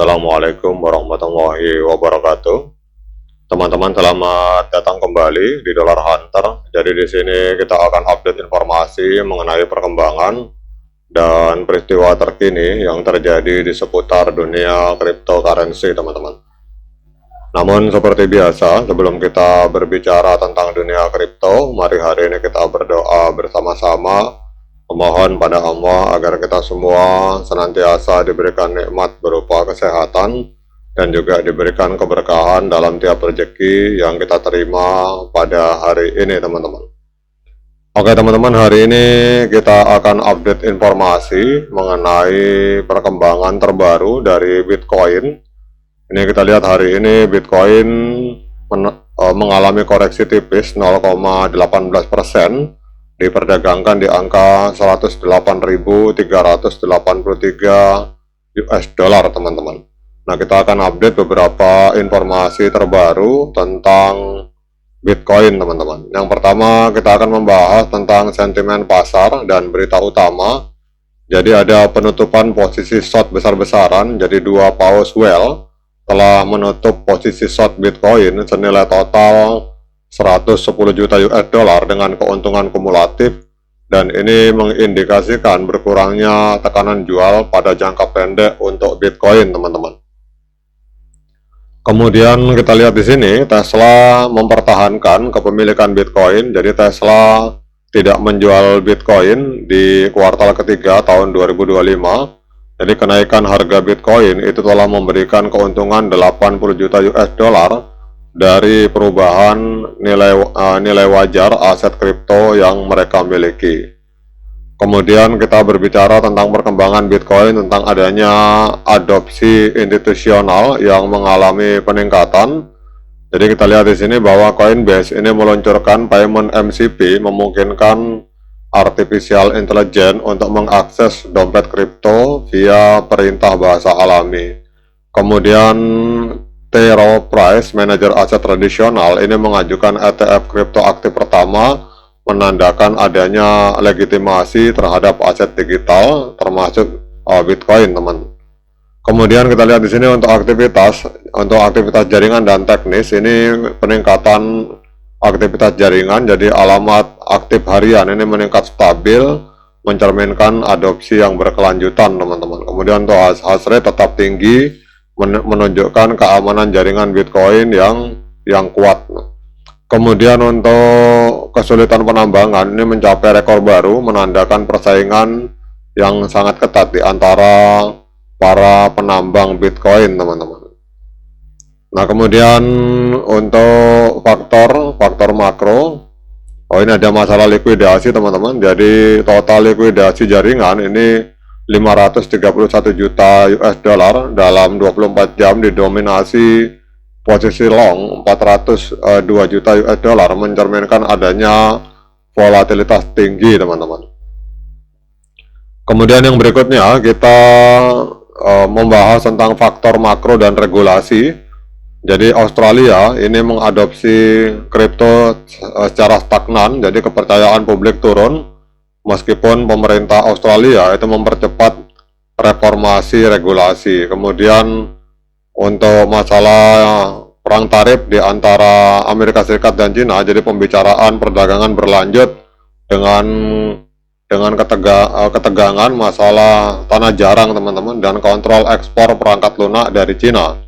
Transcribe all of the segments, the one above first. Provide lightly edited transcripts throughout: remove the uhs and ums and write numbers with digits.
Assalamualaikum warahmatullahi wabarakatuh. Teman-teman, selamat datang kembali di Dollar Hunter. Jadi di sini kita akan update informasi mengenai perkembangan dan peristiwa terkini yang terjadi di seputar dunia cryptocurrency, teman-teman. Namun seperti biasa, sebelum kita berbicara tentang dunia kripto, mari hari ini kita berdoa bersama-sama, memohon pada Allah agar kita semua senantiasa diberikan nikmat berupa kesehatan dan juga diberikan keberkahan dalam tiap rezeki yang kita terima pada hari ini, teman-teman. Oke teman-teman, hari ini kita akan update informasi mengenai perkembangan terbaru dari Bitcoin. Ini kita lihat hari ini Bitcoin mengalami koreksi tipis 0,18%, diperdagangkan di angka 108.383 US dollar, teman-teman. Nah, kita akan update beberapa informasi terbaru tentang Bitcoin, teman-teman. Yang pertama, kita akan membahas tentang sentimen pasar dan berita utama. Jadi ada penutupan posisi short besar-besaran, jadi dua paus well telah menutup posisi short Bitcoin senilai total 110 juta US dollar dengan keuntungan kumulatif, dan ini mengindikasikan berkurangnya tekanan jual pada jangka pendek untuk Bitcoin, teman-teman. Kemudian kita lihat di sini Tesla mempertahankan kepemilikan Bitcoin, jadi Tesla tidak menjual Bitcoin di kuartal ketiga tahun 2025. Jadi kenaikan harga Bitcoin itu telah memberikan keuntungan 80 juta US dollar dari perubahan nilai wajar aset kripto yang mereka miliki. Kemudian kita berbicara tentang perkembangan Bitcoin, tentang adanya adopsi institusional yang mengalami peningkatan. Jadi kita lihat di sini bahwa Coinbase ini meluncurkan payment MCP, memungkinkan artificial intelligence untuk mengakses dompet kripto via perintah bahasa alami. Kemudian T. Rowe Price, manajer aset tradisional, ini mengajukan ETF kripto aktif pertama, menandakan adanya legitimasi terhadap aset digital termasuk Bitcoin, teman. Kemudian kita lihat di sini untuk aktivitas jaringan dan teknis, ini peningkatan aktivitas jaringan, jadi alamat aktif harian ini meningkat stabil, mencerminkan adopsi yang berkelanjutan, teman-teman. Kemudian untuk hash rate tetap tinggi, menunjukkan keamanan jaringan Bitcoin yang kuat. Kemudian untuk kesulitan penambangan ini mencapai rekor baru, menandakan persaingan yang sangat ketat di antara para penambang Bitcoin, teman-teman. Nah, kemudian untuk faktor makro, ini ada masalah likuidasi, teman-teman. Jadi total likuidasi jaringan ini 531 juta US dollar dalam 24 jam, didominasi posisi long 402 juta US dollar, mencerminkan adanya volatilitas tinggi, teman-teman. Kemudian yang berikutnya kita membahas tentang faktor makro dan regulasi. Jadi Australia ini mengadopsi kripto secara stagnan, jadi kepercayaan publik turun meskipun pemerintah Australia itu mempercepat reformasi regulasi. Kemudian untuk masalah perang tarif di antara Amerika Serikat dan Cina, jadi pembicaraan perdagangan berlanjut dengan ketegangan masalah tanah jarang, teman-teman, dan kontrol ekspor perangkat lunak dari Cina.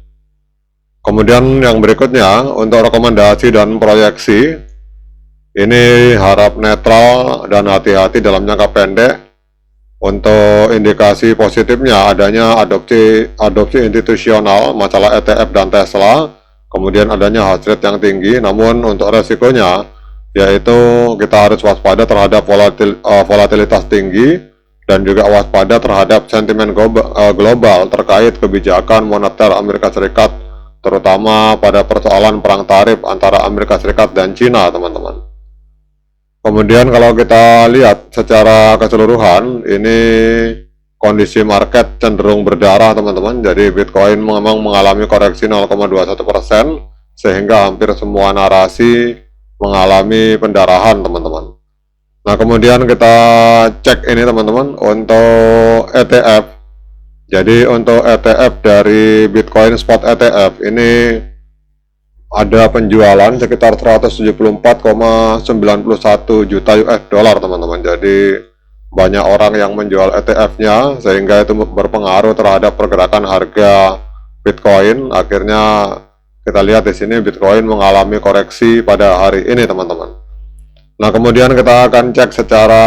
Kemudian yang berikutnya untuk rekomendasi dan proyeksi, ini harap netral dan hati-hati dalam jangka pendek. Untuk indikasi positifnya adanya adopsi institusional, masalah ETF dan Tesla, kemudian adanya hash rate yang tinggi. Namun untuk resikonya yaitu kita harus waspada terhadap volatilitas tinggi dan juga waspada terhadap sentimen global terkait kebijakan moneter Amerika Serikat, terutama pada persoalan perang tarif antara Amerika Serikat dan Cina, teman-teman. Kemudian kalau kita lihat secara keseluruhan, ini kondisi market cenderung berdarah, teman-teman. Jadi Bitcoin memang mengalami koreksi 0,21%, sehingga hampir semua narasi mengalami pendarahan, teman-teman. Nah, kemudian kita cek ini, teman-teman, untuk ETF. Jadi untuk ETF dari Bitcoin Spot ETF ini ada penjualan sekitar 174,91 juta US dollar teman-teman. Jadi banyak orang yang menjual ETF-nya sehingga itu berpengaruh terhadap pergerakan harga Bitcoin. Akhirnya kita lihat di sini Bitcoin mengalami koreksi pada hari ini teman-teman. Nah, kemudian kita akan cek secara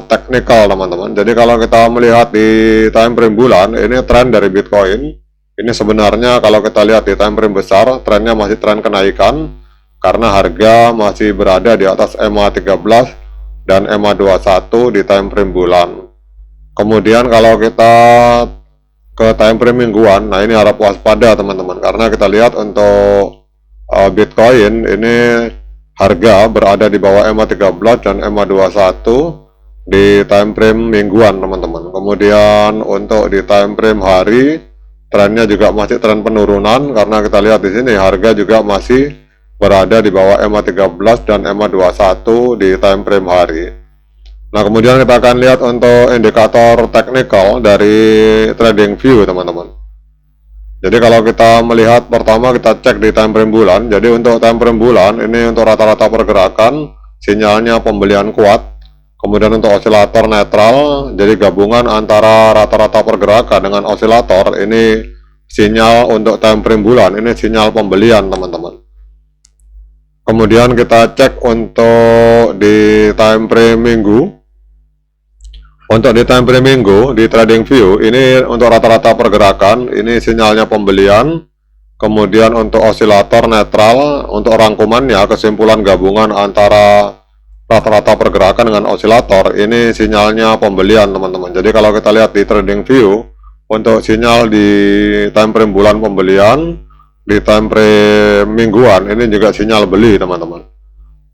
teknikal teman-teman. Jadi kalau kita melihat di time frame bulan, ini tren dari Bitcoin. Ini sebenarnya kalau kita lihat di time frame besar, trennya masih tren kenaikan karena harga masih berada di atas EMA 13 dan EMA 21 di time frame bulan. Kemudian kalau kita ke time frame mingguan, nah ini harap waspada teman-teman, karena kita lihat untuk Bitcoin ini harga berada di bawah EMA 13 dan EMA 21 di time frame mingguan teman-teman. Kemudian untuk di time frame hari, trennya juga masih tren penurunan karena kita lihat di sini harga juga masih berada di bawah EMA 13 dan EMA 21 di time frame hari. Nah, kemudian kita akan lihat untuk indikator teknikal dari TradingView teman-teman. Jadi kalau kita melihat pertama kita cek di time frame bulan. Jadi untuk time frame bulan ini untuk rata-rata pergerakan sinyalnya pembelian kuat. Kemudian untuk osilator netral, jadi gabungan antara rata-rata pergerakan dengan osilator ini sinyal untuk time frame bulan, ini sinyal pembelian teman-teman. Kemudian kita cek untuk di time frame minggu. Untuk di time frame minggu di TradingView ini untuk rata-rata pergerakan ini sinyalnya pembelian. Kemudian untuk osilator netral, untuk rangkumannya kesimpulan gabungan antara rata-rata pergerakan dengan osilator ini sinyalnya pembelian teman-teman. Jadi kalau kita lihat di TradingView untuk sinyal di time frame bulan pembelian, di time frame mingguan ini juga sinyal beli teman-teman.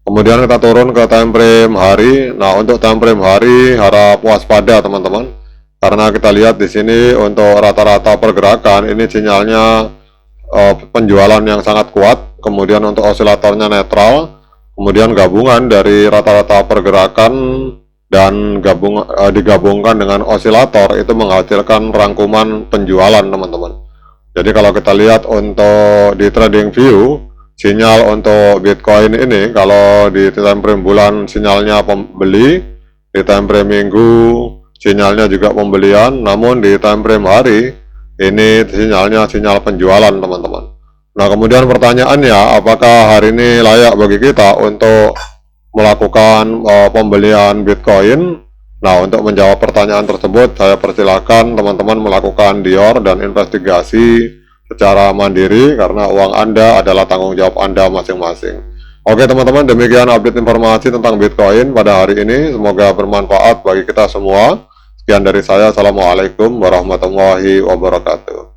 Kemudian kita turun ke time frame hari. Nah, untuk time frame hari harap waspada teman-teman, karena kita lihat di sini untuk rata-rata pergerakan ini sinyalnya penjualan yang sangat kuat. Kemudian untuk osilatornya netral. Kemudian gabungan dari rata-rata pergerakan dan digabungkan dengan osilator itu menghasilkan rangkuman penjualan teman-teman. Jadi kalau kita lihat untuk di TradingView, sinyal untuk Bitcoin ini kalau di time frame bulan sinyalnya pembeli, di time frame minggu sinyalnya juga pembelian, namun di time frame hari ini sinyalnya sinyal penjualan teman-teman. Nah, kemudian pertanyaannya, apakah hari ini layak bagi kita untuk melakukan pembelian Bitcoin? Nah, untuk menjawab pertanyaan tersebut saya persilakan teman-teman melakukan dior dan investigasi secara mandiri karena uang Anda adalah tanggung jawab Anda masing-masing. Oke teman-teman, demikian update informasi tentang Bitcoin pada hari ini. Semoga bermanfaat bagi kita semua. Sekian dari saya. Assalamualaikum warahmatullahi wabarakatuh.